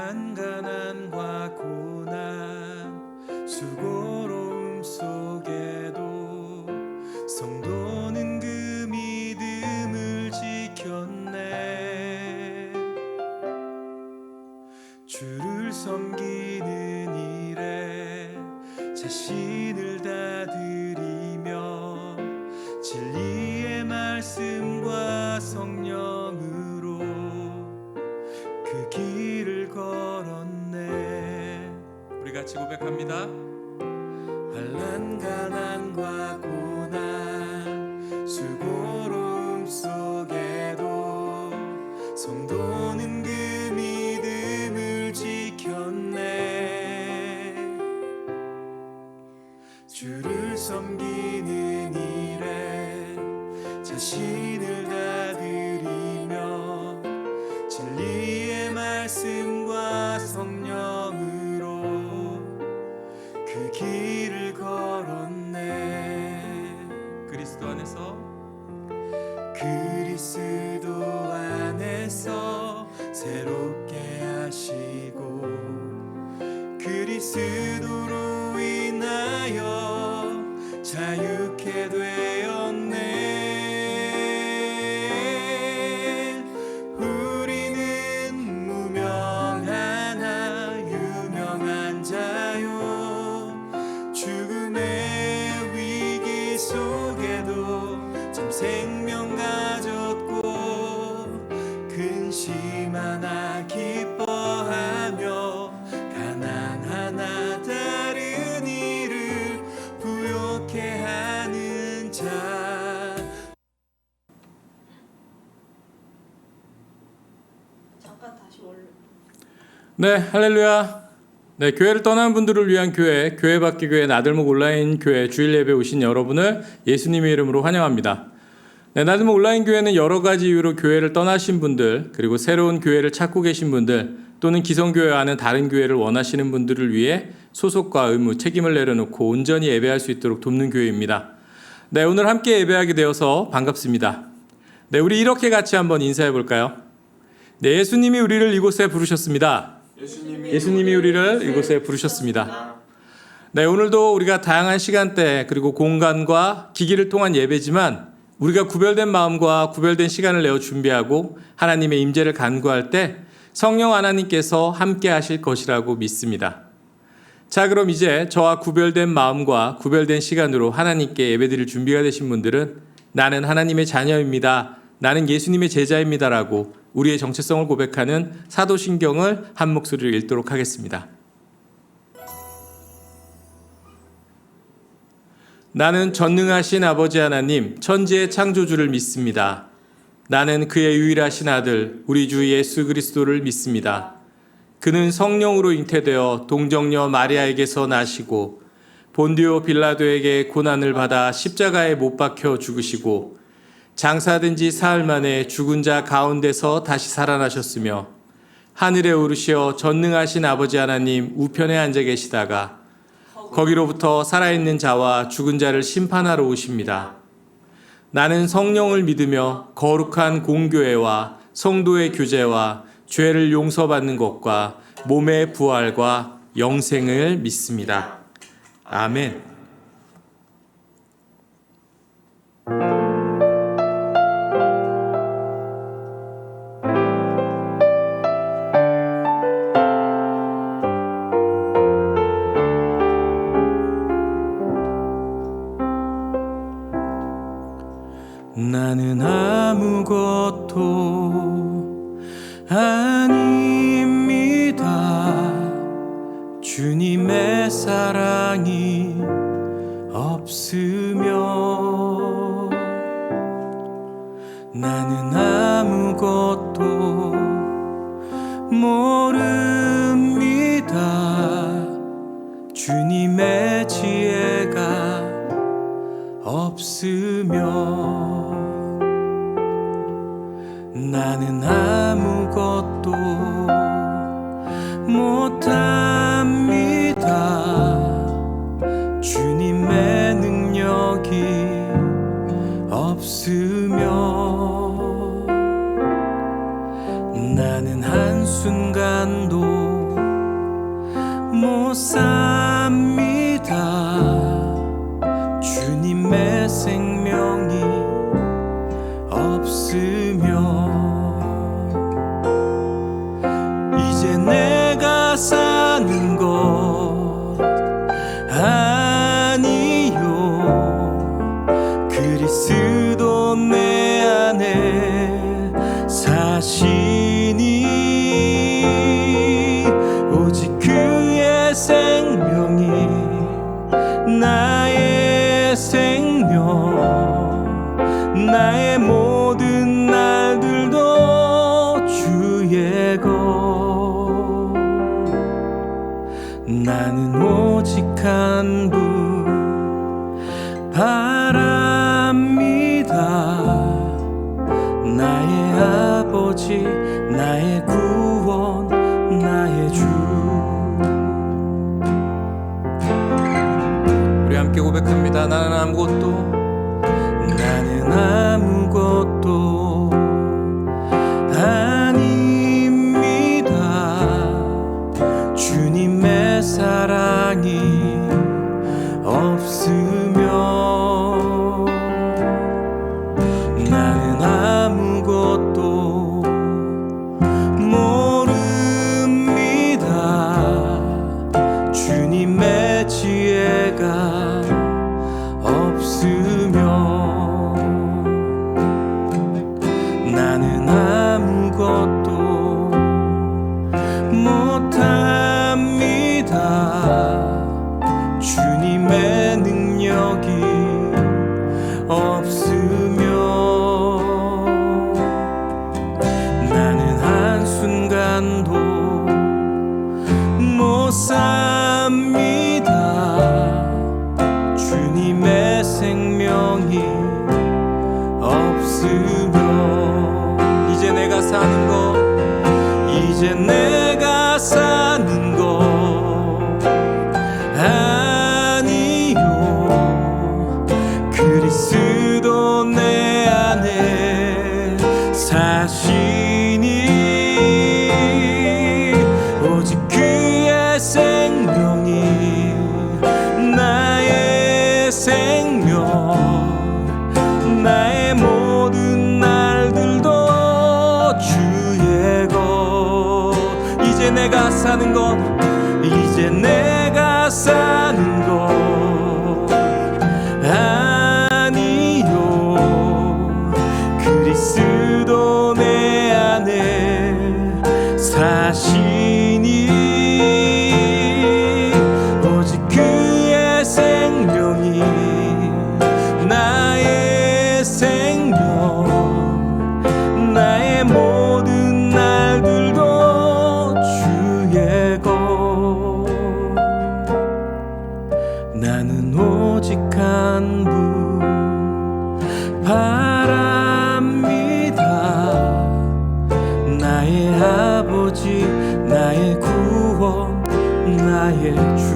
환란 가난과 고난 수고로움 속에도 성도는 그 믿음을 지켰네. 주를 섬기는 일에 자신을 다 드리며 진리의 말씀과 성령으로 그 길을 걸었네. 우리 같이 고백합니다. 환난 가난과 고난 수고로움 속에도 성도는 그 믿음을 지켰네. 주를 섬기는 일에 자신을 다 드리며 진리의 말씀과 성령으로 그 길을 걸었네. 그리스도 안에서 새롭게 하시고 그리스도로 인하여 자유케 되었네. 우리는 무명하나 유명한 자요 죽음의 위기 속에도 참 생명 가졌고 근심 하나 기뻐하며 가난 하나 다른 이를 부욕해 하는 자. 잠깐 다시 원래. 네, 할렐루야. 네, 교회를 떠난 분들을 위한 교회 밖의 교회 나들목 온라인 교회 주일 예배 오신 여러분을 예수님의 이름으로 환영합니다. 네, 나들목 온라인 교회는 여러 가지 이유로 교회를 떠나신 분들, 그리고 새로운 교회를 찾고 계신 분들, 또는 기성교회와는 다른 교회를 원하시는 분들을 위해 소속과 의무, 책임을 내려놓고 온전히 예배할 수 있도록 돕는 교회입니다. 네, 오늘 함께 예배하게 되어서 반갑습니다. 네, 우리 이렇게 같이 한번 인사해 볼까요? 네, 예수님이 우리를 이곳에 부르셨습니다. 예수님이 우리를 이곳에 부르셨습니다. 네, 오늘도 우리가 다양한 시간대 그리고 공간과 기기를 통한 예배지만 우리가 구별된 마음과 구별된 시간을 내어 준비하고 하나님의 임재를 간구할 때 성령 하나님께서 함께 하실 것이라고 믿습니다. 자, 그럼 이제 저와 구별된 마음과 구별된 시간으로 하나님께 예배드릴 준비가 되신 분들은 나는 하나님의 자녀입니다. 나는 예수님의 제자입니다라고 우리의 정체성을 고백하는 사도신경을 한 목소리로 읽도록 하겠습니다. 나는 전능하신 아버지 하나님, 천지의 창조주를 믿습니다. 나는 그의 유일하신 아들, 우리 주 예수 그리스도를 믿습니다. 그는 성령으로 잉태되어 동정녀 마리아에게서 나시고 본디오 빌라도에게 고난을 받아 십자가에 못 박혀 죽으시고 장사된 지 사흘 만에 죽은 자 가운데서 다시 살아나셨으며 하늘에 오르시어 전능하신 아버지 하나님 우편에 앉아 계시다가 거기로부터 살아있는 자와 죽은 자를 심판하러 오십니다. 나는 성령을 믿으며 거룩한 공교회와 성도의 교제와 죄를 용서받는 것과 몸의 부활과 영생을 믿습니다. 아멘. 나는 아무것도 아닙니다. 주님의 사랑이 없으며 나는 아무것도 모릅니다. 주님의 지혜가 없으며 나는 아무것도 못합니다. 주님의 능력이 없으며 나는 한순간도 못 삽니다. 주님의 생명이 없으면 이제 내가 사는 것 아니요, 그리스도 내 안에 사시니 오직 그의 생명이 나의 생명, 나의 모든 날들도 주의 것. 나는 오직 한 분 바랍니다. 나의 아버지, 나의 구원, 나의 주. 우리 함께 고백합니다. 나는 아무것도 아닙니다. 주님의 사랑이 없으면 나는 아무것도 모릅니다. 주님의 지혜가 없으면 나는 아무것도 못합니다. 주님의 능력이 없으면 나는 한순간도 못 삽니다. 주님의 생명이 없으면 이제 내가 사는 것, 이제 내가 사는 것 아니요, 그리스도 내 안에 사시니 오직 그의 생명이 나의 생명, 나의 모든 날들도 주의 것. 이제 내가 사는 것, 이제 내가 사는 것 아니요, 그리스도 내 안에 사시니 오직 그의 생명이 나의 생명, 나의 모든 날들도 주의 것. 나는 오직 한 분 바랍니다. 나의 아버지, 나의 구원, 나의 주.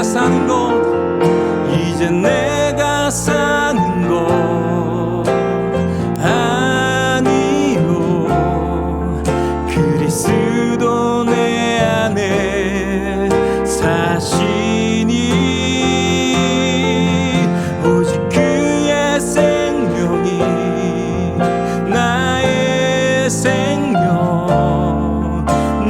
사는 것, 이제 내가 사는 것 아니요, 그리스도 내 안에 사시니 오직 그의 생명이 나의 생명,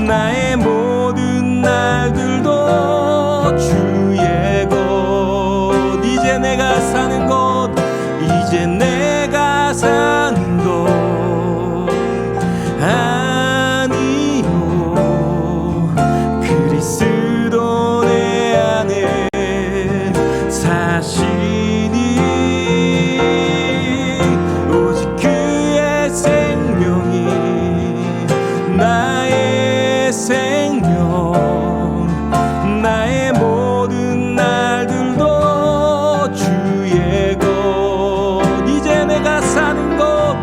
나의 모든 날들도 주의 것. 이제 내가 사는 것, 이제 내가 사는 것 아니요, 그리스도 내 안에 사시니 오직 그의 생명이 나 생명 나의 모든 날들도 주의 것 이제 내가 사는 것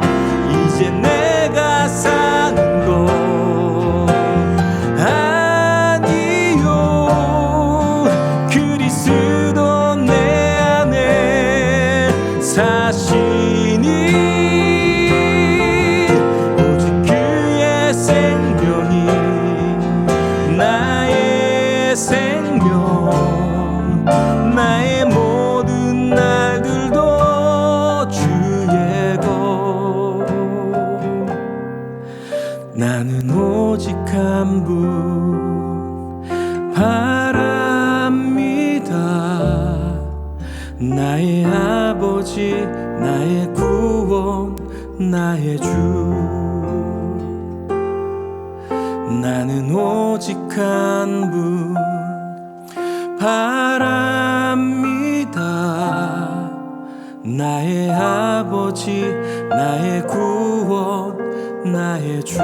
이제 내가 사는 것 아니요 그리스도 내 안에 사시니 오직 그의 생명이 나의 생명 나의 모든 날들도 주의 것 나는 오직 한 분 바랍니다 나의 아버지 나의 구원 나의 주 나는 오직 한 분 바랍니다 나의 아버지 나의 구원 나의 주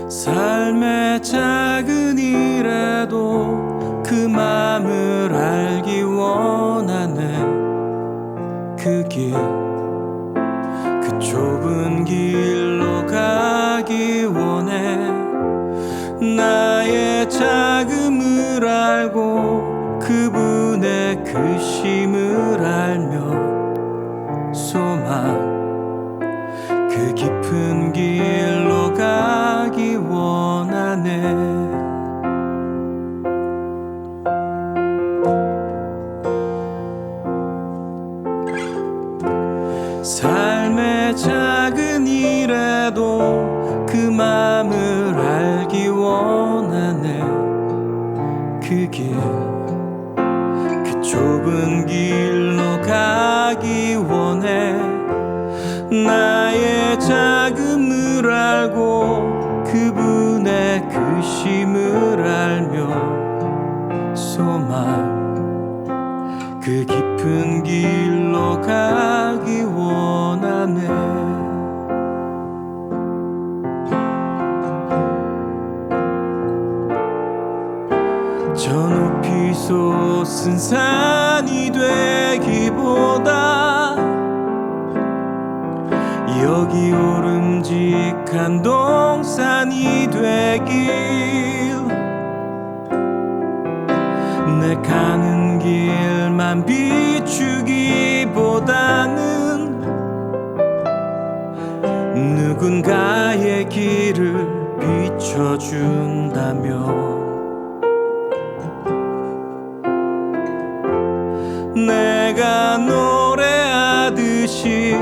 삶의 작은 일에도 그 맘을 알기 원하네 그 길 그 좁은 길로 가기 원해 나의 자금을 알고 그분의 크심을 알며 소망 그 깊은 길로 가기 원하네 삶의 작은 일에도 그 맘을 알기 원하네 그 길 그 좁은 길로 가기 원해 나의 자금을 알고 그분의 크심을 알며 소망 그 깊은 길로 가기 원하네 저 높이 솟은 산이 되기보다 여기 오름직한 동산이 되길 내 가는 길만 비추기보다는 누군가의 길을 비춰준다면 내가 노래하듯이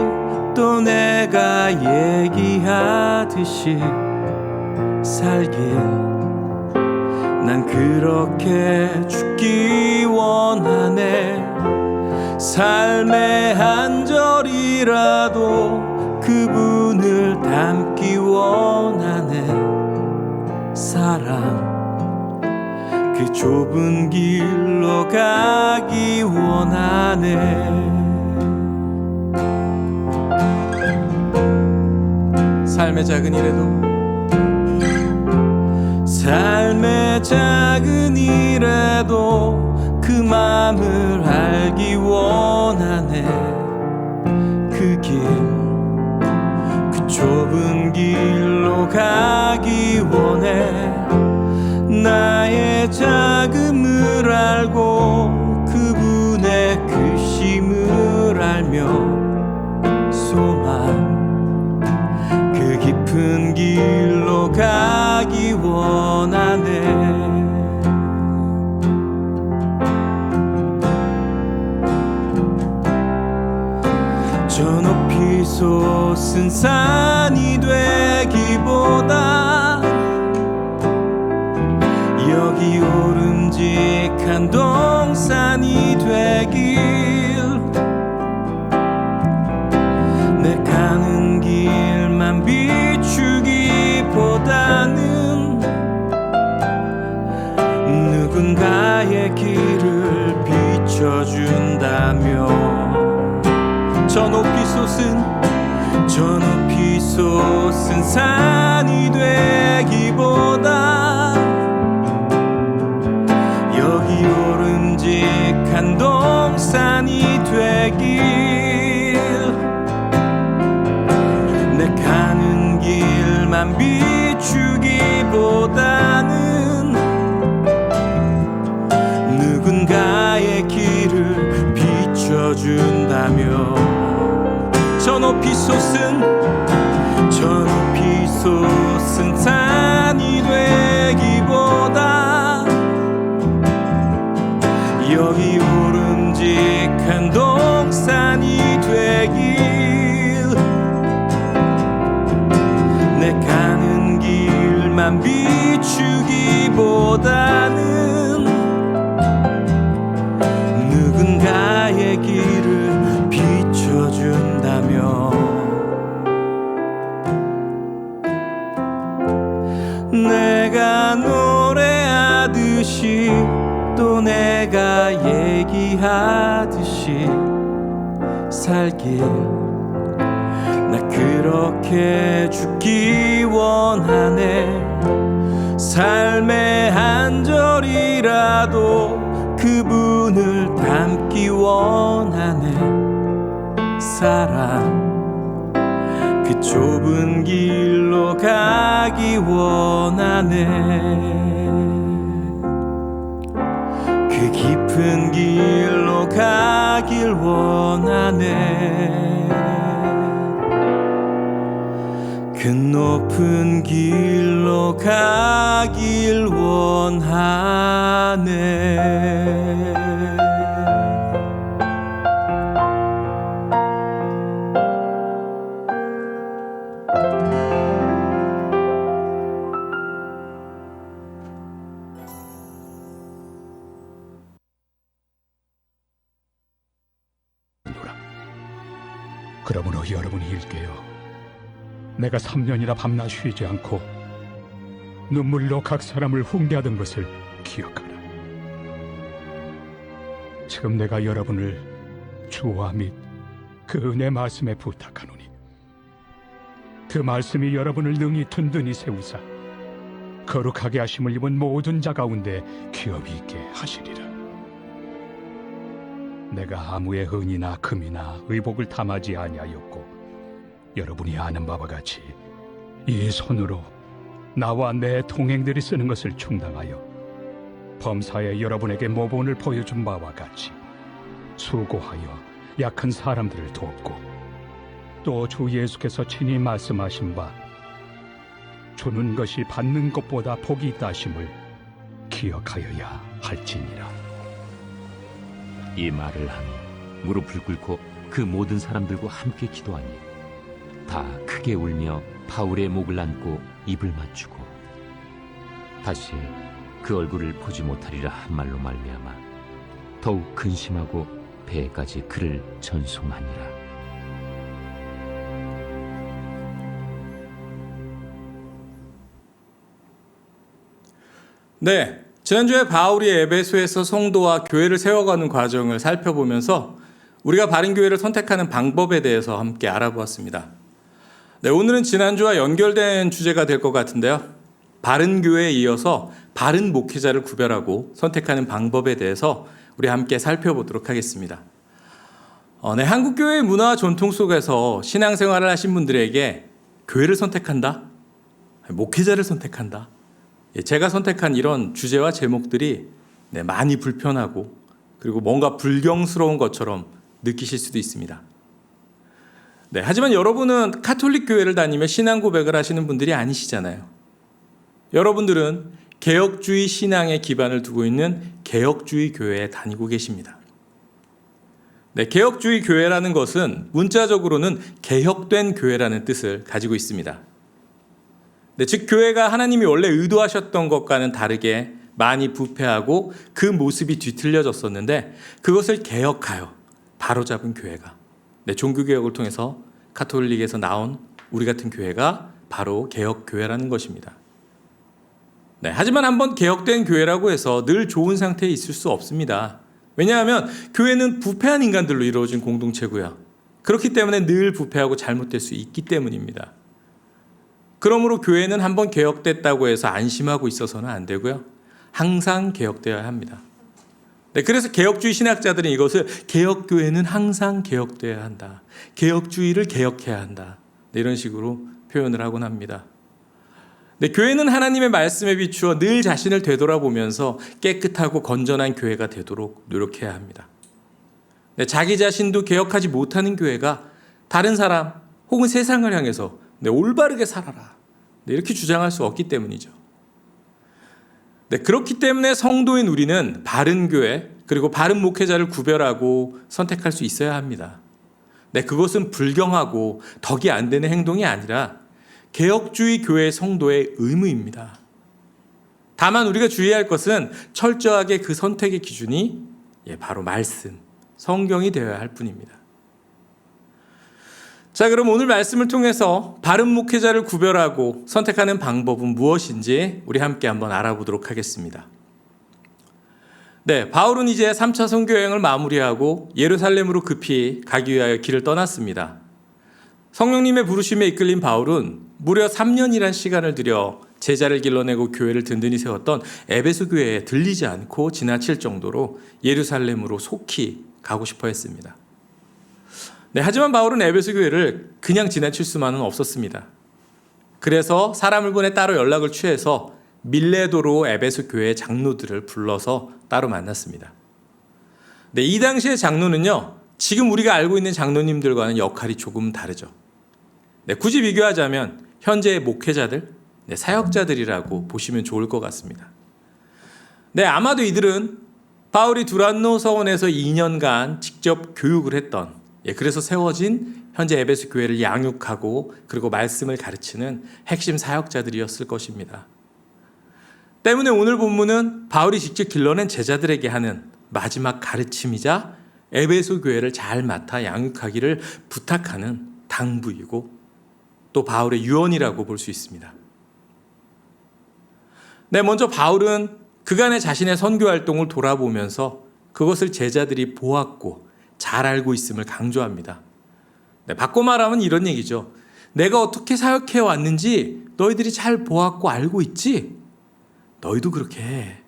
또 내가 얘기하듯이 살길 난 그렇게 죽기 원하네 삶의 한 절이라도 그분을 닮기 원하네 사랑 그 좁은 길로 가기 원하네 삶의 작은 일에도 삶의 작은 일에도 그 맘을 알기 원하네 그 길 그 좁은 길로 가기 원해 나의 자금을 희망하며 소망 그 깊은 길로 가기 원하네. 저 높이 솟은 산이 되기보다 여기 오름직한 동산이 되길, 내 가는 길만 비추기보다는 누군가의 길을 비춰준다며 저 높이 솟은 산이 되기보다 여기 오름직한 동산이 되길, 내 가는 길만 비추기보다는 누군가의 길을 비춰준다며 저 높이 솟은 산이 되기보다 여기 오름직한 동산이 되길, 내 가는 길만 비추기보다는 누군가의 길을 비춰준다며 내가 노래하듯이 또 내가 얘기하듯이 살길, 나 그렇게 죽기 원하네. 삶의 한 절이라도 그분을 닮기 원하네. 사랑 그 좁은 길로 가기 원하네. 그 깊은 길로 가길 원하네. 그 높은 길로 가길 원하네. 그러므로 여러분이 일깨어 내가 3년이나 밤낮 쉬지 않고 눈물로 각 사람을 훈계하던 것을 기억하라. 지금 내가 여러분을 주와 및 그 은혜 말씀에 부탁하노니 그 말씀이 여러분을 능히 든든히 세우사 거룩하게 하심을 입은 모든 자 가운데 기업이 있게 하시리라. 내가 아무의 은이나 금이나 의복을 탐하지 아니하였고 여러분이 아는 바와 같이 이 손으로 나와 내 동행들이 쓰는 것을 충당하여 범사에 여러분에게 모본을 보여준 바와 같이 수고하여 약한 사람들을 돕고 또 주 예수께서 친히 말씀하신 바 주는 것이 받는 것보다 복이 있다 하심을 기억하여야 할지니라. 이 말을 하며 무릎을 꿇고 그 모든 사람들과 함께 기도하니 다 크게 울며 바울의 목을 안고 입을 맞추고 다시 그 얼굴을 보지 못하리라 한 말로 말미암아 더욱 근심하고 배에까지 그를 전송하니라. 네, 지난주에 바울이 에베소에서 성도와 교회를 세워가는 과정을 살펴보면서 우리가 바른 교회를 선택하는 방법에 대해서 함께 알아보았습니다. 네, 오늘은 지난주와 연결된 주제가 될 것 같은데요. 바른 교회에 이어서 바른 목회자를 구별하고 선택하는 방법에 대해서 우리 함께 살펴보도록 하겠습니다. 네, 한국 교회의 문화와 전통 속에서 신앙생활을 하신 분들에게 교회를 선택한다, 목회자를 선택한다, 제가 선택한 이런 주제와 제목들이 많이 불편하고 그리고 뭔가 불경스러운 것처럼 느끼실 수도 있습니다. 네, 하지만 여러분은 가톨릭 교회를 다니며 신앙 고백을 하시는 분들이 아니시잖아요. 여러분들은 개혁주의 신앙에 기반을 두고 있는 개혁주의 교회에 다니고 계십니다. 네, 개혁주의 교회라는 것은 문자적으로는 개혁된 교회라는 뜻을 가지고 있습니다. 네, 즉 교회가 하나님이 원래 의도하셨던 것과는 다르게 많이 부패하고 그 모습이 뒤틀려졌었는데 그것을 개혁하여 바로잡은 교회가, 네, 종교개혁을 통해서 가톨릭에서 나온 우리 같은 교회가 바로 개혁교회라는 것입니다. 네, 하지만 한번 개혁된 교회라고 해서 늘 좋은 상태에 있을 수 없습니다. 왜냐하면 교회는 부패한 인간들로 이루어진 공동체고요. 그렇기 때문에 늘 부패하고 잘못될 수 있기 때문입니다. 그러므로 교회는 한번 개혁됐다고 해서 안심하고 있어서는 안 되고요. 항상 개혁되어야 합니다. 네, 그래서 개혁주의 신학자들은 이것을 개혁교회는 항상 개혁되어야 한다. 개혁주의를 개혁해야 한다. 네, 이런 식으로 표현을 하곤 합니다. 네, 교회는 하나님의 말씀에 비추어 늘 자신을 되돌아보면서 깨끗하고 건전한 교회가 되도록 노력해야 합니다. 네, 자기 자신도 개혁하지 못하는 교회가 다른 사람 혹은 세상을 향해서 네, 올바르게 살아라, 네, 이렇게 주장할 수 없기 때문이죠. 네, 그렇기 때문에 성도인 우리는 바른 교회 그리고 바른 목회자를 구별하고 선택할 수 있어야 합니다. 네, 그것은 불경하고 덕이 안 되는 행동이 아니라 개혁주의 교회 성도의 의무입니다. 다만 우리가 주의할 것은 철저하게 그 선택의 기준이 바로 말씀, 성경이 되어야 할 뿐입니다. 자, 그럼 오늘 말씀을 통해서 바른 목회자를 구별하고 선택하는 방법은 무엇인지 우리 함께 한번 알아보도록 하겠습니다. 네, 바울은 이제 3차 선교 여행을 마무리하고 예루살렘으로 급히 가기 위하여 길을 떠났습니다. 성령님의 부르심에 이끌린 바울은 무려 3년이란 시간을 들여 제자를 길러내고 교회를 든든히 세웠던 에베소 교회에 들리지 않고 지나칠 정도로 예루살렘으로 속히 가고 싶어 했습니다. 네, 하지만 바울은 에베소 교회를 그냥 지나칠 수만은 없었습니다. 그래서 사람을 보내 따로 연락을 취해서 밀레도로 에베소 교회 장로들을 불러서 따로 만났습니다. 네, 이 당시의 장로는요, 지금 우리가 알고 있는 장로님들과는 역할이 조금 다르죠. 네, 굳이 비교하자면 현재의 목회자들, 네, 사역자들이라고 보시면 좋을 것 같습니다. 네, 아마도 이들은 바울이 두란노 서원에서 2년간 직접 교육을 했던, 그래서 세워진 현재 에베소 교회를 양육하고 그리고 말씀을 가르치는 핵심 사역자들이었을 것입니다. 때문에 오늘 본문은 바울이 직접 길러낸 제자들에게 하는 마지막 가르침이자 에베소 교회를 잘 맡아 양육하기를 부탁하는 당부이고 또 바울의 유언이라고 볼 수 있습니다. 네, 먼저 바울은 그간의 자신의 선교 활동을 돌아보면서 그것을 제자들이 보았고 잘 알고 있음을 강조합니다. 네, 바꿔 말하면 이런 얘기죠. 내가 어떻게 사역해 왔는지 너희들이 잘 보았고 알고 있지? 너희도 그렇게 해.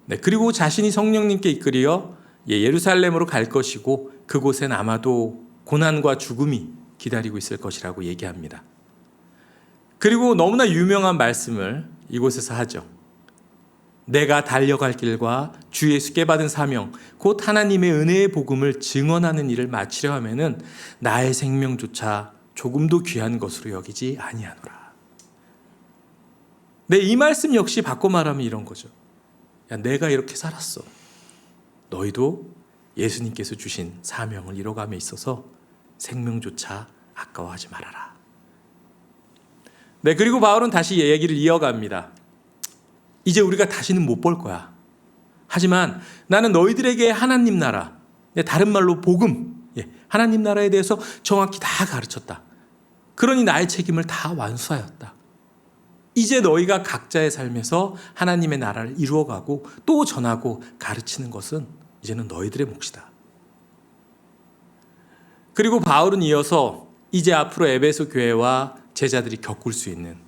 네, 그리고 자신이 성령님께 이끌려 예루살렘으로 갈 것이고 그곳엔 아마도 고난과 죽음이 기다리고 있을 것이라고 얘기합니다. 그리고 너무나 유명한 말씀을 이곳에서 하죠. 내가 달려갈 길과 주 예수께 받은 사명, 곧 하나님의 은혜의 복음을 증언하는 일을 마치려 하면은 나의 생명조차 조금도 귀한 것으로 여기지 아니하노라. 네, 이 말씀 역시 바꿔 말하면 이런 거죠. 야, 내가 이렇게 살았어. 너희도 예수님께서 주신 사명을 이뤄감에 있어서 생명조차 아까워하지 말아라. 네, 그리고 바울은 다시 얘기를 이어갑니다. 이제 우리가 다시는 못 볼 거야. 하지만 나는 너희들에게 하나님 나라, 다른 말로 복음, 하나님 나라에 대해서 정확히 다 가르쳤다. 그러니 나의 책임을 다 완수하였다. 이제 너희가 각자의 삶에서 하나님의 나라를 이루어가고 또 전하고 가르치는 것은 이제는 너희들의 몫이다. 그리고 바울은 이어서 이제 앞으로 에베소 교회와 제자들이 겪을 수 있는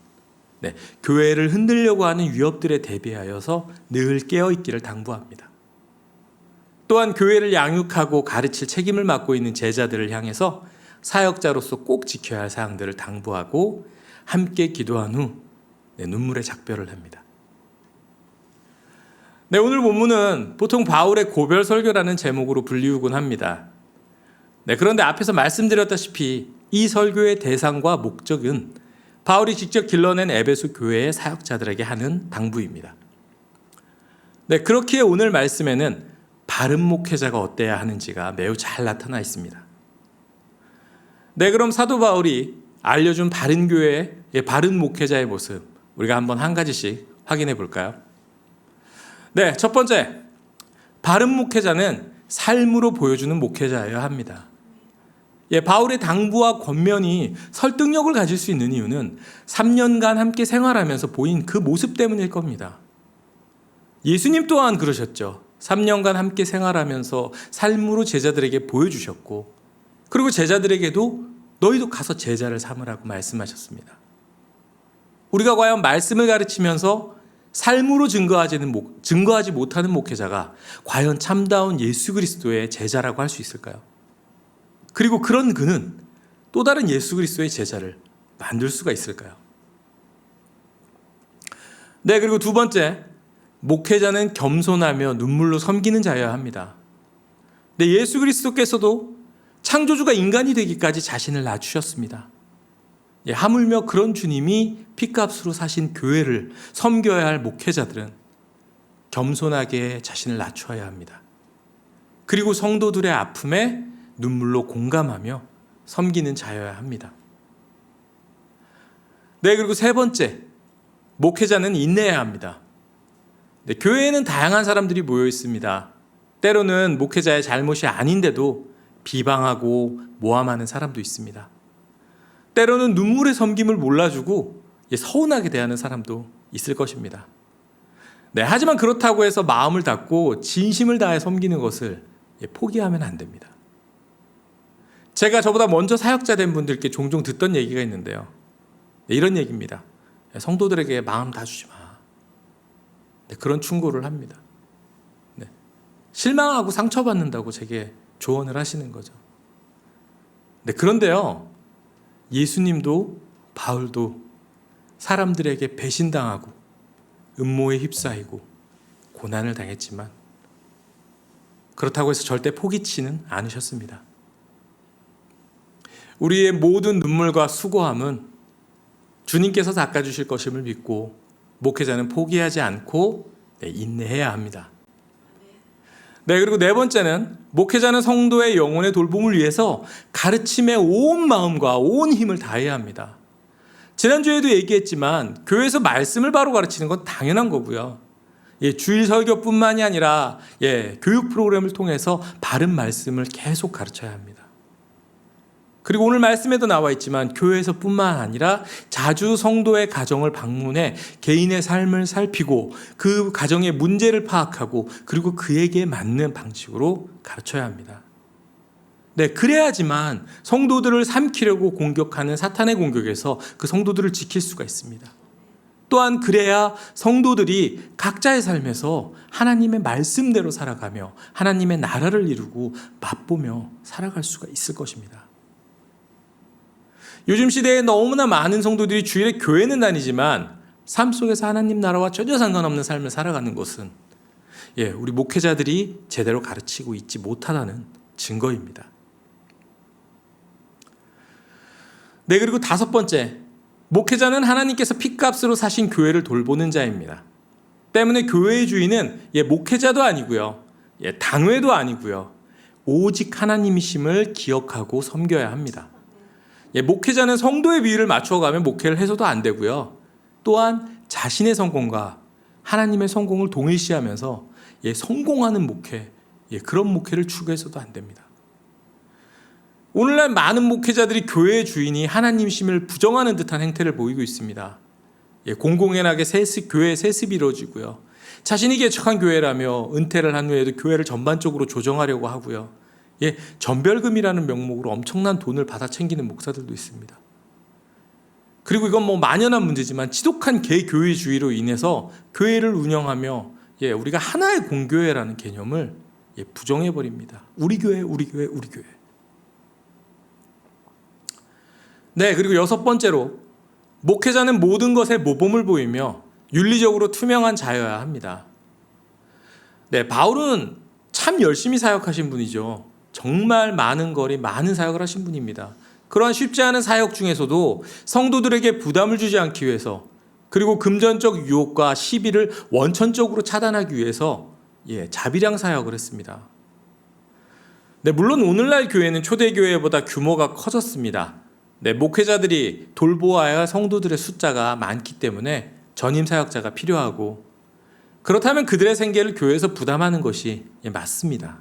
교회를 흔들려고 하는 위협들에 대비하여서 늘 깨어있기를 당부합니다. 또한 교회를 양육하고 가르칠 책임을 맡고 있는 제자들을 향해서 사역자로서 꼭 지켜야 할 사항들을 당부하고 함께 기도한 후 눈물의 작별을 합니다. 네, 오늘 본문은 보통 바울의 고별 설교라는 제목으로 불리우곤 합니다. 네, 그런데 앞에서 말씀드렸다시피 이 설교의 대상과 목적은 바울이 직접 길러낸 에베소 교회의 사역자들에게 하는 당부입니다. 네, 그렇기에 오늘 말씀에는 바른 목회자가 어때야 하는지가 매우 잘 나타나 있습니다. 네, 그럼 사도 바울이 알려준 바른 교회의 바른 목회자의 모습, 우리가 한번 한 가지씩 확인해 볼까요? 네, 첫 번째, 바른 목회자는 삶으로 보여주는 목회자여야 합니다. 바울의 당부와 권면이 설득력을 가질 수 있는 이유는 3년간 함께 생활하면서 보인 그 모습 때문일 겁니다. 예수님 또한 그러셨죠. 3년간 함께 생활하면서 삶으로 제자들에게 보여주셨고, 그리고 제자들에게도 너희도 가서 제자를 삼으라고 말씀하셨습니다. 우리가 과연 말씀을 가르치면서 삶으로 증거하지 못하는 목회자가 과연 참다운 예수 그리스도의 제자라고 할 수 있을까요? 그리고 그런 그는 또 다른 예수 그리스도의 제자를 만들 수가 있을까요? 네, 그리고 두 번째, 목회자는 겸손하며 눈물로 섬기는 자여야 합니다. 네, 예수 그리스도께서도 창조주가 인간이 되기까지 자신을 낮추셨습니다. 하물며 그런 주님이 핏값으로 사신 교회를 섬겨야 할 목회자들은 겸손하게 자신을 낮춰야 합니다. 그리고 성도들의 아픔에 눈물로 공감하며 섬기는 자여야 합니다. 네, 그리고 세 번째, 목회자는 인내해야 합니다. 네, 교회에는 다양한 사람들이 모여 있습니다. 때로는 목회자의 잘못이 아닌데도 비방하고 모함하는 사람도 있습니다. 때로는 눈물의 섬김을 몰라주고 서운하게 대하는 사람도 있을 것입니다. 네, 하지만 그렇다고 해서 마음을 닫고 진심을 다해 섬기는 것을 포기하면 안 됩니다. 제가 저보다 먼저 사역자 된 분들께 종종 듣던 얘기가 있는데요. 네, 이런 얘기입니다. 성도들에게 마음 다 주지 마. 네, 그런 충고를 합니다. 네, 실망하고 상처받는다고 제게 조언을 하시는 거죠. 네, 그런데요, 예수님도 바울도 사람들에게 배신당하고 음모에 휩싸이고 고난을 당했지만 그렇다고 해서 절대 포기치는 않으셨습니다. 우리의 모든 눈물과 수고함은 주님께서 닦아주실 것임을 믿고 목회자는 포기하지 않고 인내해야 합니다. 네, 그리고 네 번째는 목회자는 성도의 영혼의 돌봄을 위해서 가르침에 온 마음과 온 힘을 다해야 합니다. 지난주에도 얘기했지만 교회에서 말씀을 바로 가르치는 건 당연한 거고요. 주일 설교뿐만이 아니라 교육 프로그램을 통해서 바른 말씀을 계속 가르쳐야 합니다. 그리고 오늘 말씀에도 나와 있지만 교회에서뿐만 아니라 자주 성도의 가정을 방문해 개인의 삶을 살피고 그 가정의 문제를 파악하고 그리고 그에게 맞는 방식으로 가르쳐야 합니다. 네, 그래야지만 성도들을 삼키려고 공격하는 사탄의 공격에서 그 성도들을 지킬 수가 있습니다. 또한 그래야 성도들이 각자의 삶에서 하나님의 말씀대로 살아가며 하나님의 나라를 이루고 맛보며 살아갈 수가 있을 것입니다. 요즘 시대에 너무나 많은 성도들이 주일에 교회는 다니지만 삶 속에서 하나님 나라와 전혀 상관없는 삶을 살아가는 것은 우리 목회자들이 제대로 가르치고 있지 못하다는 증거입니다. 네, 그리고 다섯 번째, 목회자는 하나님께서 핏값으로 사신 교회를 돌보는 자입니다. 때문에 교회의 주인은 목회자도 아니고요, 당회도 아니고요, 오직 하나님이심을 기억하고 섬겨야 합니다. 목회자는 성도의 비율을 맞춰가며 목회를 해서도 안 되고요, 또한 자신의 성공과 하나님의 성공을 동일시하면서 성공하는 목회, 그런 목회를 추구해서도 안 됩니다. 오늘날 많은 목회자들이 교회의 주인이 하나님이심을 부정하는 듯한 행태를 보이고 있습니다. 공공연하게 교회의 세습이 이루어지고요, 자신이 개척한 교회라며 은퇴를 한 후에도 교회를 전반적으로 조정하려고 하고요, 전별금이라는 명목으로 엄청난 돈을 받아 챙기는 목사들도 있습니다. 그리고 이건 만연한 문제지만 지독한 개교회주의로 인해서 교회를 운영하며 우리가 하나의 공교회라는 개념을 부정해버립니다. 우리 교회, 우리 교회, 우리 교회. 네, 그리고 여섯 번째로 목회자는 모든 것에 모범을 보이며 윤리적으로 투명한 자여야 합니다. 네, 바울은 참 열심히 사역하신 분이죠. 정말 많은 거리, 많은 사역을 하신 분입니다. 그러한 쉽지 않은 사역 중에서도 성도들에게 부담을 주지 않기 위해서, 그리고 금전적 유혹과 시비를 원천적으로 차단하기 위해서 자비량 사역을 했습니다. 네, 물론 오늘날 교회는 초대교회보다 규모가 커졌습니다. 네, 목회자들이 돌보아야 할 성도들의 숫자가 많기 때문에 전임 사역자가 필요하고, 그렇다면 그들의 생계를 교회에서 부담하는 것이 맞습니다.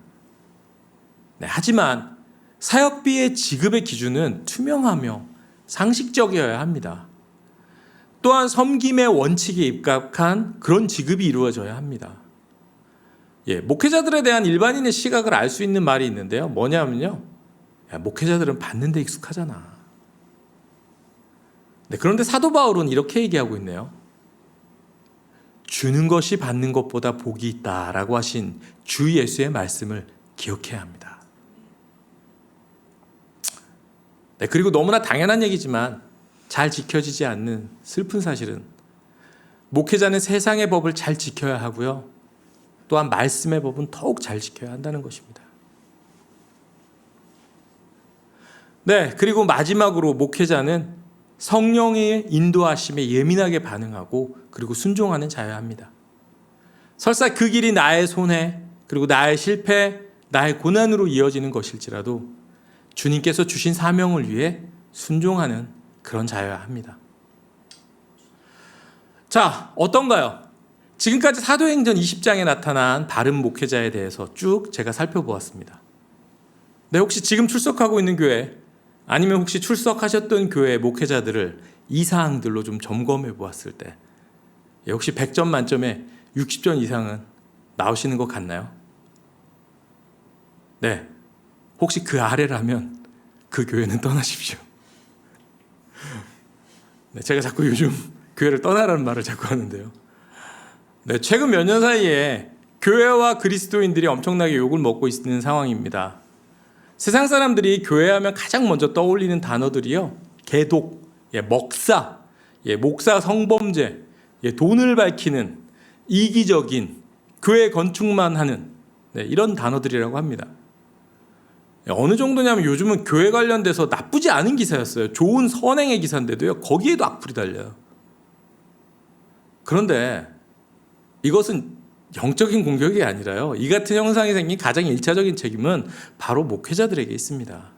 네, 하지만 사역비의 지급의 기준은 투명하며 상식적이어야 합니다. 또한 섬김의 원칙에 입각한 그런 지급이 이루어져야 합니다. 목회자들에 대한 일반인의 시각을 알 수 있는 말이 있는데요. 뭐냐면요. 목회자들은 받는 데 익숙하잖아. 네, 그런데 사도 바울은 이렇게 얘기하고 있네요. 주는 것이 받는 것보다 복이 있다라고 하신 주 예수의 말씀을 기억해야 합니다. 네, 그리고 너무나 당연한 얘기지만 잘 지켜지지 않는 슬픈 사실은, 목회자는 세상의 법을 잘 지켜야 하고요. 또한 말씀의 법은 더욱 잘 지켜야 한다는 것입니다. 네, 그리고 마지막으로 목회자는 성령의 인도하심에 예민하게 반응하고 그리고 순종하는 자여야 합니다. 설사 그 길이 나의 손해, 그리고 나의 실패, 나의 고난으로 이어지는 것일지라도 주님께서 주신 사명을 위해 순종하는 그런 자여야 합니다. 자, 어떤가요? 지금까지 사도행전 20장에 나타난 바른 목회자에 대해서 쭉 제가 살펴보았습니다. 네, 혹시 지금 출석하고 있는 교회, 아니면 혹시 출석하셨던 교회 목회자들을 이 사항들로 좀 점검해 보았을 때 혹시 100점 만점에 60점 이상은 나오시는 것 같나요? 네, 혹시 그 아래라면 그 교회는 떠나십시오. 네, 제가 자꾸 요즘 교회를 떠나라는 말을 자꾸 하는데요. 네, 최근 몇 년 사이에 교회와 그리스도인들이 엄청나게 욕을 먹고 있는 상황입니다. 세상 사람들이 교회하면 가장 먼저 떠올리는 단어들이요, 개독, 먹사, 목사 성범죄, 돈을 밝히는, 이기적인, 교회 건축만 하는, 이런 단어들이라고 합니다. 어느 정도냐면 요즘은 교회 관련돼서 나쁘지 않은 기사였어요. 좋은 선행의 기사인데도요, 거기에도 악플이 달려요. 그런데 이것은 영적인 공격이 아니라요, 이 같은 형상이 생긴 가장 1차적인 책임은 바로 목회자들에게 있습니다.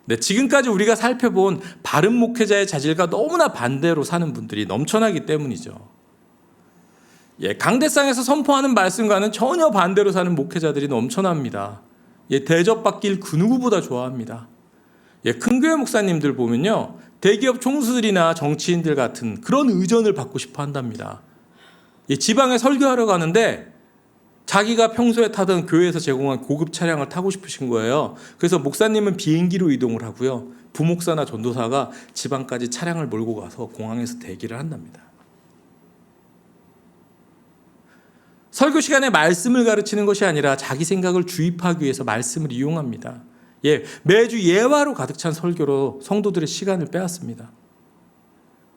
네, 지금까지 우리가 살펴본 바른 목회자의 자질과 너무나 반대로 사는 분들이 넘쳐나기 때문이죠. 강대상에서 선포하는 말씀과는 전혀 반대로 사는 목회자들이 넘쳐납니다. 대접받길 그 누구보다 좋아합니다. 큰 교회 목사님들 보면요, 대기업 총수들이나 정치인들 같은 그런 의전을 받고 싶어 한답니다. 지방에 설교하러 가는데 자기가 평소에 타던 교회에서 제공한 고급 차량을 타고 싶으신 거예요. 그래서 목사님은 비행기로 이동을 하고요, 부목사나 전도사가 지방까지 차량을 몰고 가서 공항에서 대기를 한답니다. 설교 시간에 말씀을 가르치는 것이 아니라 자기 생각을 주입하기 위해서 말씀을 이용합니다. 매주 예화로 가득 찬 설교로 성도들의 시간을 빼앗습니다.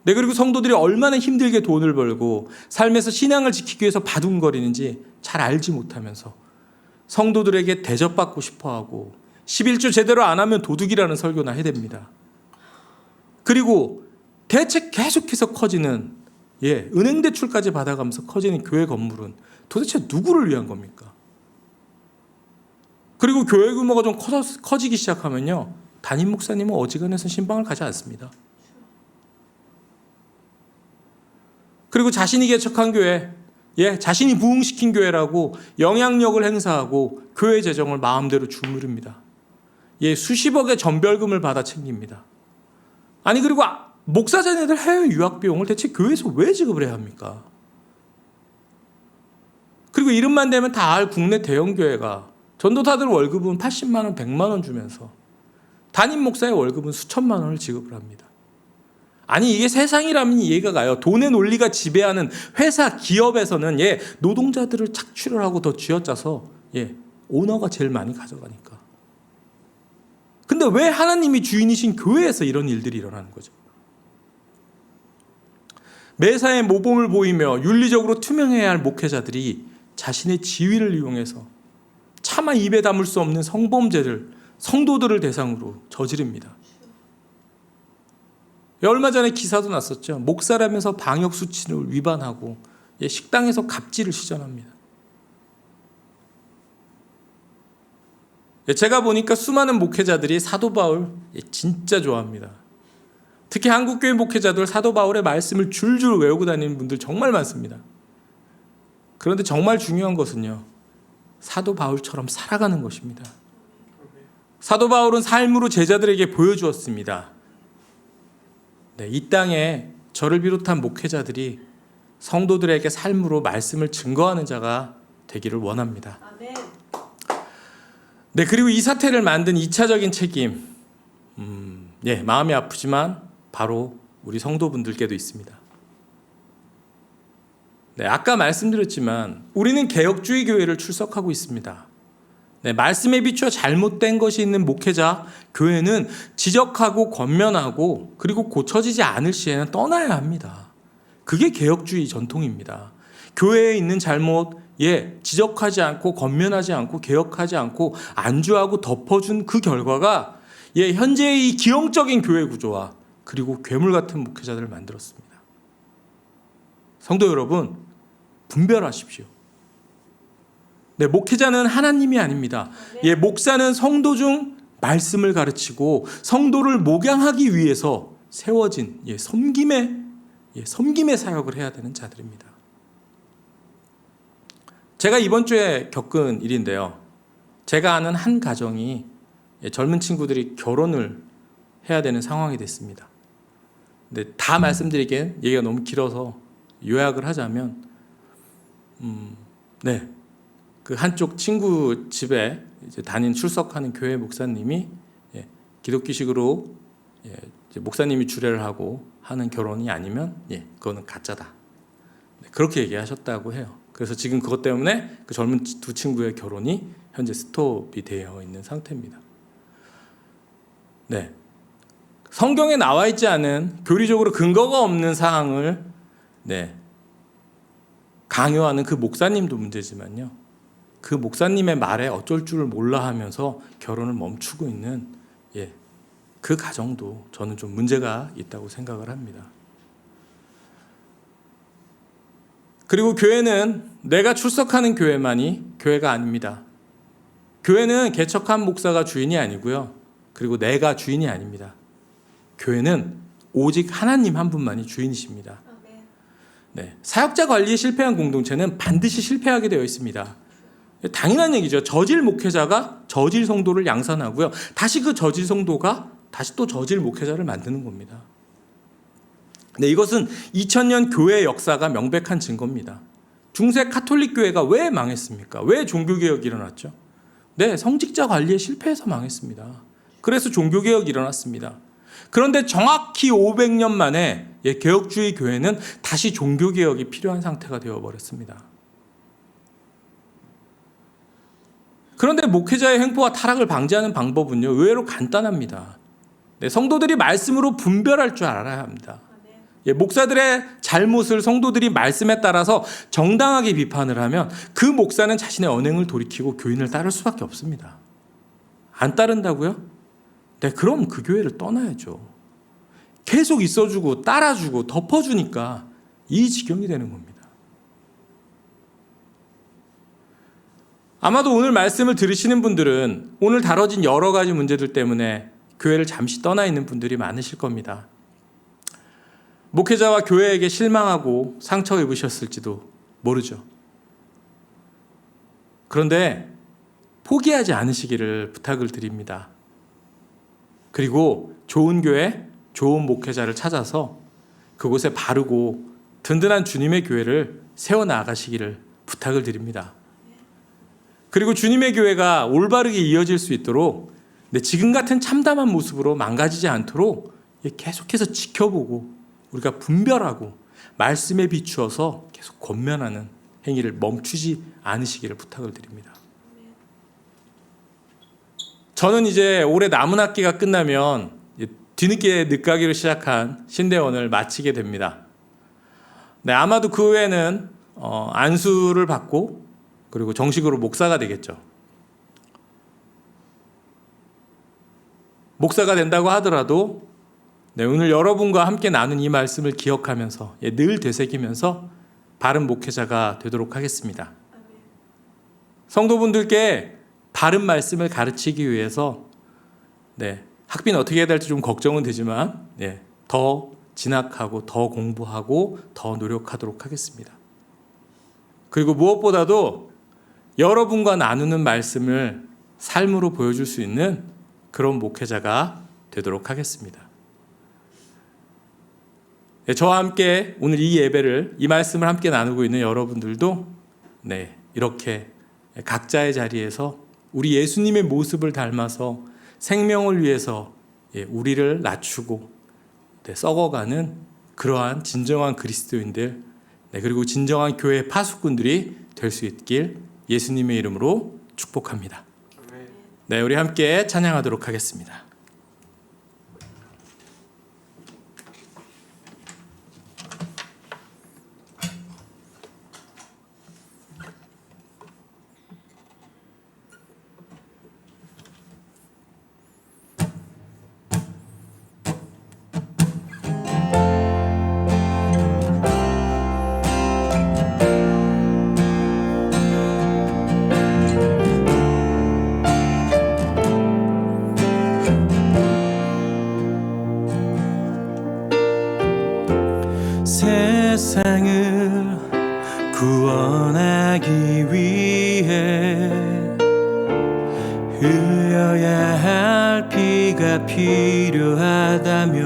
네, 그리고 성도들이 얼마나 힘들게 돈을 벌고 삶에서 신앙을 지키기 위해서 바둥거리는지 잘 알지 못하면서 성도들에게 대접받고 싶어하고 11조 제대로 안 하면 도둑이라는 설교나 해댑니다. 그리고 대체 계속해서 커지는 은행 대출까지 받아가면서 커지는 교회 건물은 도대체 누구를 위한 겁니까? 그리고 교회 규모가 좀 커지기 시작하면요, 담임 목사님은 어지간해서 신방을 가지 않습니다. 그리고 자신이 개척한 교회, 자신이 부흥시킨 교회라고 영향력을 행사하고 교회 재정을 마음대로 주무릅니다. 수십억의 전별금을 받아 챙깁니다. 아니, 그리고 목사 자녀들 해외 유학 비용을 대체 교회에서 왜 지급을 해야 합니까? 그리고 이름만 되면 다 알 국내 대형 교회가 전도사들 월급은 80만 원, 100만 원 주면서 담임 목사의 월급은 수천만 원을 지급을 합니다. 아니, 이게 세상이라면 이해가 가요. 돈의 논리가 지배하는 회사, 기업에서는 노동자들을 착취를 하고 더 쥐어짜서 오너가 제일 많이 가져가니까. 근데 왜 하나님이 주인이신 교회에서 이런 일들이 일어나는 거죠? 매사에 모범을 보이며 윤리적으로 투명해야 할 목회자들이 자신의 지위를 이용해서 차마 입에 담을 수 없는 성범죄를 성도들을 대상으로 저지릅니다. 얼마 전에 기사도 났었죠. 목사라면서 방역수칙을 위반하고 식당에서 갑질을 시전합니다. 제가 보니까 수많은 목회자들이 사도 바울 진짜 좋아합니다. 특히 한국교회 목회자들 사도 바울의 말씀을 줄줄 외우고 다니는 분들 정말 많습니다. 그런데 정말 중요한 것은요, 사도 바울처럼 살아가는 것입니다. 사도 바울은 삶으로 제자들에게 보여주었습니다. 이 땅에 저를 비롯한 목회자들이 성도들에게 삶으로 말씀을 증거하는 자가 되기를 원합니다. 그리고 이 사태를 만든 2차적인 책임, 마음이 아프지만 바로 우리 성도분들께도 있습니다. 아까 말씀드렸지만 우리는 개혁주의 교회를 출석하고 있습니다. 말씀에 비추어 잘못된 것이 있는 목회자, 교회는 지적하고 권면하고 그리고 고쳐지지 않을 시에는 떠나야 합니다. 그게 개혁주의 전통입니다. 교회에 있는 잘못, 지적하지 않고 권면하지 않고 개혁하지 않고 안주하고 덮어준 그 결과가 현재의 이 기형적인 교회 구조와 그리고 괴물 같은 목회자들을 만들었습니다. 성도 여러분, 분별하십시오. 목회자는 하나님이 아닙니다. 목사는 성도 중 말씀을 가르치고 성도를 목양하기 위해서 세워진 섬김의 사역을 해야 되는 자들입니다. 제가 이번 주에 겪은 일인데요. 제가 아는 한 가정이 젊은 친구들이 결혼을 해야 되는 상황이 됐습니다. 근데 다 말씀드리기엔 얘기가 너무 길어서 요약을 하자면, 그 한쪽 친구 집에 이제 출석하는 교회 목사님이 기독교식으로 이제 목사님이 주례를 하고 하는 결혼이 아니면 그거는 가짜다. 그렇게 얘기하셨다고 해요. 그래서 지금 그것 때문에 그 젊은 두 친구의 결혼이 현재 스톱이 되어 있는 상태입니다. 성경에 나와 있지 않은 교리적으로 근거가 없는 사항을 강요하는 그 목사님도 문제지만요. 그 목사님의 말에 어쩔 줄을 몰라 하면서 결혼을 멈추고 있는 그 가정도 저는 좀 문제가 있다고 생각을 합니다. 그리고 교회는 내가 출석하는 교회만이 교회가 아닙니다. 교회는 개척한 목사가 주인이 아니고요. 그리고 내가 주인이 아닙니다. 교회는 오직 하나님 한 분만이 주인이십니다. 사역자 관리에 실패한 공동체는 반드시 실패하게 되어 있습니다. 당연한 얘기죠. 저질 목회자가 저질 성도를 양산하고요. 다시 그 저질 성도가 다시 또 저질 목회자를 만드는 겁니다. 이것은 2000년 교회 역사가 명백한 증거입니다. 중세 카톨릭 교회가 왜 망했습니까? 왜 종교개혁이 일어났죠? 성직자 관리에 실패해서 망했습니다. 그래서 종교개혁이 일어났습니다. 그런데 정확히 500년 만에 개혁주의 교회는 다시 종교개혁이 필요한 상태가 되어버렸습니다. 그런데 목회자의 횡포와 타락을 방지하는 방법은요, 의외로 간단합니다. 성도들이 말씀으로 분별할 줄 알아야 합니다. 목사들의 잘못을 성도들이 말씀에 따라서 정당하게 비판을 하면 그 목사는 자신의 언행을 돌이키고 교인을 따를 수밖에 없습니다. 안 따른다고요? 그럼 그 교회를 떠나야죠. 계속 있어주고 따라주고 덮어주니까 이 지경이 되는 겁니다. 아마도 오늘 말씀을 들으시는 분들은 오늘 다뤄진 여러 가지 문제들 때문에 교회를 잠시 떠나 있는 분들이 많으실 겁니다. 목회자와 교회에게 실망하고 상처 입으셨을지도 모르죠. 그런데 포기하지 않으시기를 부탁을 드립니다. 그리고 좋은 교회, 좋은 목회자를 찾아서 그곳에 바르고 든든한 주님의 교회를 세워나가시기를 부탁을 드립니다. 그리고 주님의 교회가 올바르게 이어질 수 있도록 지금 같은 참담한 모습으로 망가지지 않도록 계속해서 지켜보고 우리가 분별하고 말씀에 비추어서 계속 권면하는 행위를 멈추지 않으시기를 부탁을 드립니다. 저는 이제 올해 남은 학기가 끝나면 뒤늦게 늦가기로 시작한 신대원을 마치게 됩니다. 아마도 그 후에는 안수를 받고 그리고 정식으로 목사가 되겠죠. 목사가 된다고 하더라도 오늘 여러분과 함께 나눈 이 말씀을 기억하면서 늘 되새기면서 바른 목회자가 되도록 하겠습니다. 성도분들께 바른 말씀을 가르치기 위해서 학비는 어떻게 해야 될지 좀 걱정은 되지만 더 진학하고 더 공부하고 더 노력하도록 하겠습니다. 그리고 무엇보다도 여러분과 나누는 말씀을 삶으로 보여줄 수 있는 그런 목회자가 되도록 하겠습니다. 저와 함께 오늘 이 예배를, 이 말씀을 함께 나누고 있는 여러분들도 이렇게 각자의 자리에서 우리 예수님의 모습을 닮아서 생명을 위해서 우리를 낮추고 썩어가는 그러한 진정한 그리스도인들, 그리고 진정한 교회 파수꾼들이 될 수 있길 예수님의 이름으로 축복합니다. 우리 함께 찬양하도록 하겠습니다. 세상을 구원하기 위해 흘려야 할 피가 필요하다면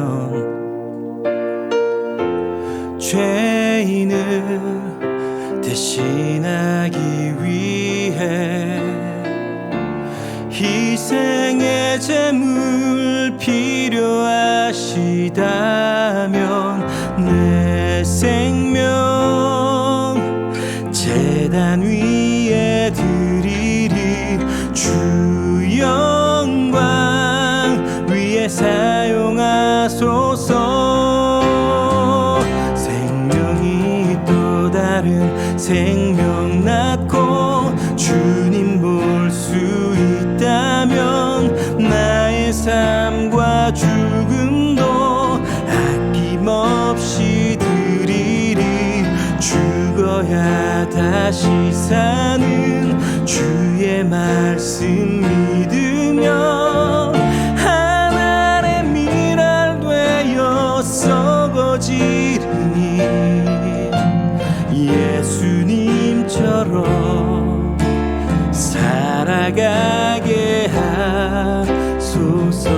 죄인을 대신하기 위해 희생의 제물 필요하시다면 내 생명 제단 위에 드리리. 주 영광 위에 사용하소서. 생명이 또 다른 생명 낳고 주님 볼 수 있다면 나의 삶과 죽음도 아낌없이 드리리. 죽어야 다시 사는 주의 말씀 믿으며 하늘의 미랄 되어 썩어지리니 예수님처럼 살아가게 하소서.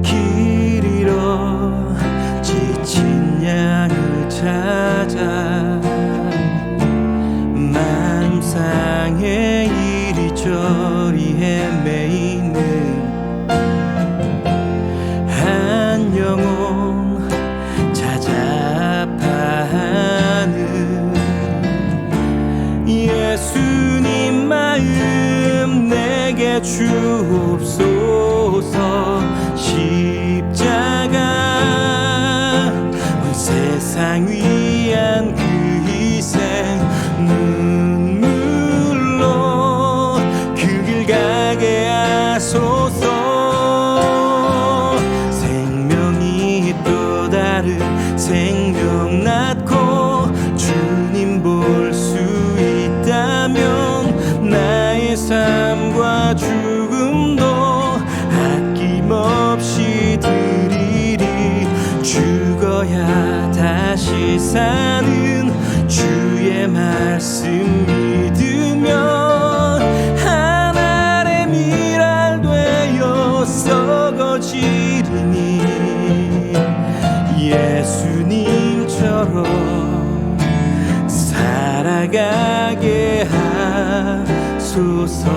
길 잃어 지친 양을 찾아 마음 상해 이리저리 헤매이는 한 영혼 찾아 아파하는 예수님 마음 내게 주옵소서. 십자가 온 세상 위한 그 희생 눈물로 그 길 가게 하소서. 생명이 또 다른 생명 낳고 주님 볼 수 있다면 나의 삶과 죽음도 아낌없이 드리리. 죽어야 다시 사는 주의 말씀 믿으며 하늘의 미랄 되어 썩어지리니 예수님처럼 살아가게 하소서.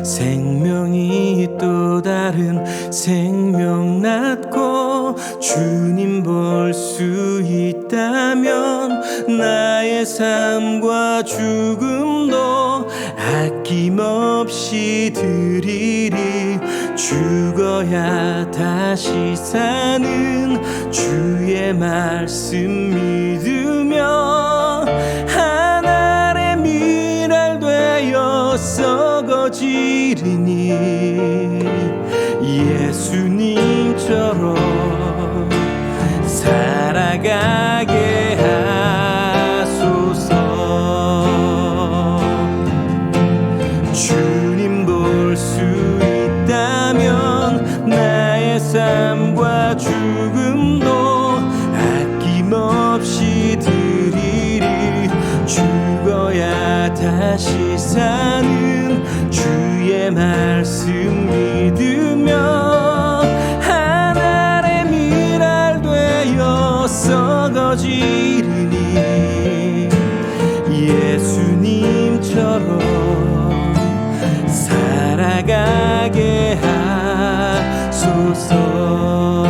생명이 또 다른 생명 낳고 주님 볼 수 있다면 나의 삶과 죽음도 아낌없이 드리리. 죽어야 다시 사는 주의 말씀 믿으며 한 알의 밀알 되어 썩어지리니 예수님처럼 살아가게 하소서. 주님 볼 수 있다면 나의 삶과 죽음도 아낌없이 드리리. 죽어야 다시 사는 주의 말씀 믿으며 한 알의 밀알 되어 썩어지리니 예수님처럼 살아가게 하소서.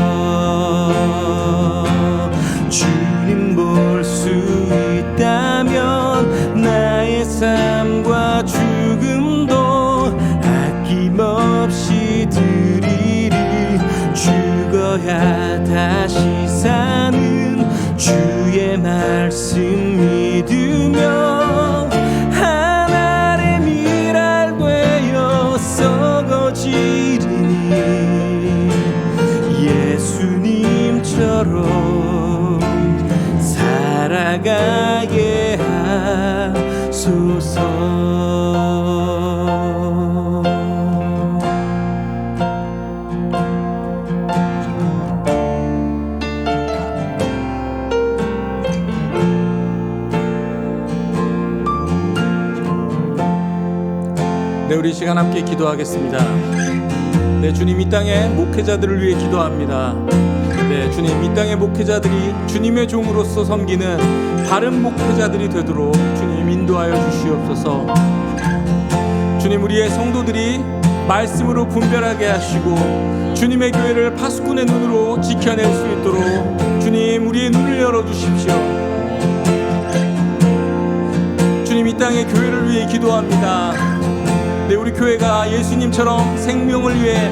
주님 볼 수 있다면 나의 삶과 죽음도 아낌없이 드리리. 죽어야 다시 사는 주의 말씀 믿으며 한 알의 밀알 되어 썩어지리니 예수님처럼 살아가게 하소서. 네, 우리 시간 함께 기도하겠습니다. 네, 주님 이 땅의 목회자들을 위해 기도합니다. 네, 주님 이 땅의 목회자들이 주님의 종으로서 섬기는 바른 목회자들이 되도록 주님 인도하여 주시옵소서. 주님 우리의 성도들이 말씀으로 분별하게 하시고 주님의 교회를 파수꾼의 눈으로 지켜낼 수 있도록 주님 우리의 눈을 열어주십시오. 주님 이 땅의 교회를 위해 기도합니다. 네, 우리 교회가 예수님처럼 생명을 위해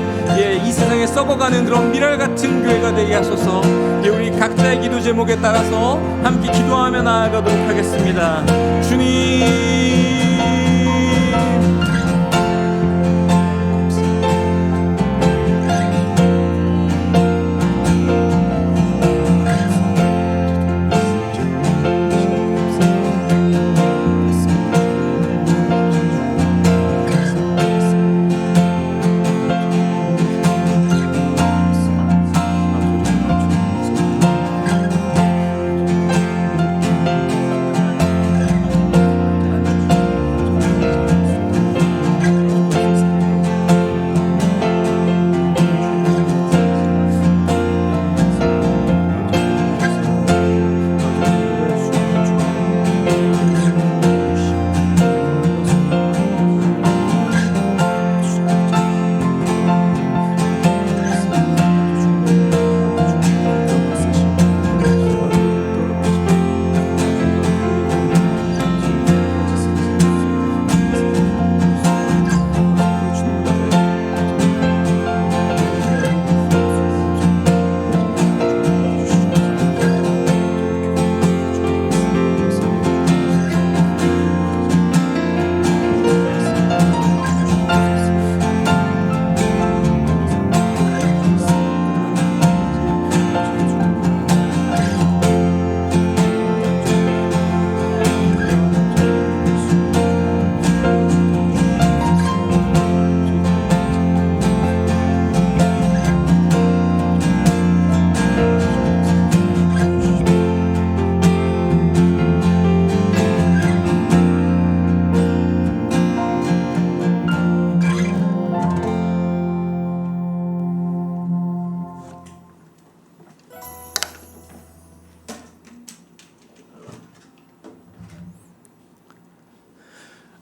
이 세상에 썩어가는 그런 미랄 같은 교회가 되게 하소서. 우리 각자의 기도 제목에 따라서 함께 기도하며 나아가도록 하겠습니다. 주님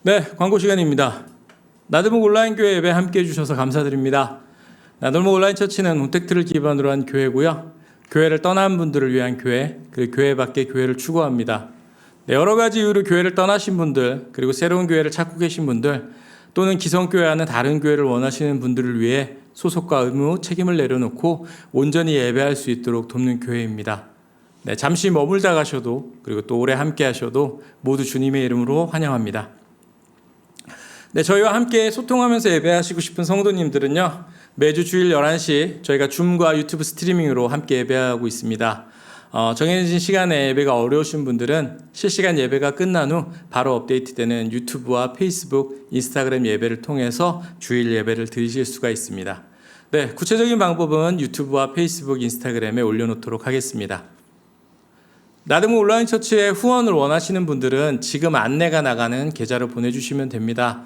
네, 광고 시간입니다. 나들목 온라인 교회 예배 함께 해주셔서 감사드립니다. 나들목 온라인 처치는 온택트를 기반으로 한 교회고요. 교회를 떠난 분들을 위한 교회, 그리고 교회 밖의 교회를 추구합니다. 네, 여러 가지 이유로 교회를 떠나신 분들, 그리고 새로운 교회를 찾고 계신 분들, 또는 기성교회와는 다른 교회를 원하시는 분들을 위해 소속과 의무, 책임을 내려놓고 온전히 예배할 수 있도록 돕는 교회입니다. 네, 잠시 머물다 가셔도, 그리고 또 오래 함께 하셔도 모두 주님의 이름으로 환영합니다. 네, 저희와 함께 소통하면서 예배하시고 싶은 성도님들은요, 매주 주일 11시 저희가 줌과 유튜브 스트리밍으로 함께 예배하고 있습니다. 정해진 시간에 예배가 어려우신 분들은 실시간 예배가 끝난 후 바로 업데이트되는 유튜브와 페이스북, 인스타그램 예배를 통해서 주일 예배를 드리실 수가 있습니다. 네, 구체적인 방법은 유튜브와 페이스북, 인스타그램에 올려놓도록 하겠습니다. 나들목 온라인 처치에 후원을 원하시는 분들은 지금 안내가 나가는 계좌로 보내주시면 됩니다.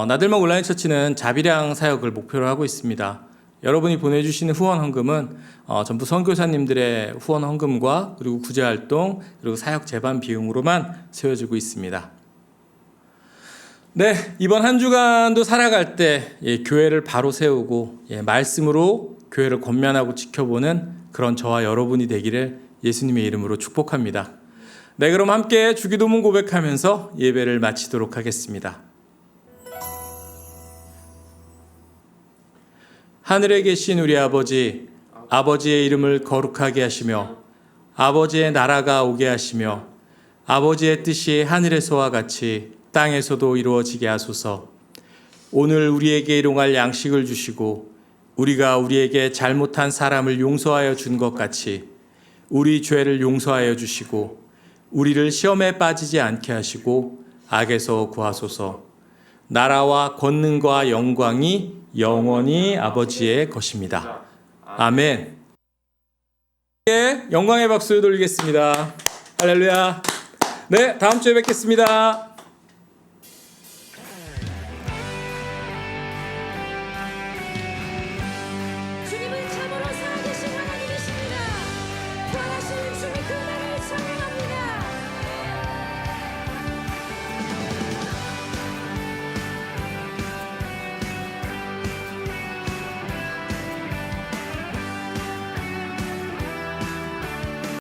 나들목 온라인 처치는 자비량 사역을 목표로 하고 있습니다. 여러분이 보내주시는 후원 헌금은 전부 선교사님들의 후원 헌금과 그리고 구제활동 그리고 사역 재반 비용으로만 세워지고 있습니다. 네, 이번 한 주간도 살아갈 때 교회를 바로 세우고 말씀으로 교회를 권면하고 지켜보는 그런 저와 여러분이 되기를 예수님의 이름으로 축복합니다. 네, 그럼 함께 주기도문 고백하면서 예배를 마치도록 하겠습니다. 하늘에 계신 우리 아버지, 아버지의 이름을 거룩하게 하시며 아버지의 나라가 오게 하시며 아버지의 뜻이 하늘에서와 같이 땅에서도 이루어지게 하소서. 오늘 우리에게 일용할 양식을 주시고 우리가 우리에게 잘못한 사람을 용서하여 준 것 같이 우리 죄를 용서하여 주시고 우리를 시험에 빠지지 않게 하시고 악에서 구하소서. 나라와 권능과 영광이 영원히 아버지의 것입니다. 아멘. 영광의 박수 돌리겠습니다. 할렐루야. 네, 다음 주에 뵙겠습니다.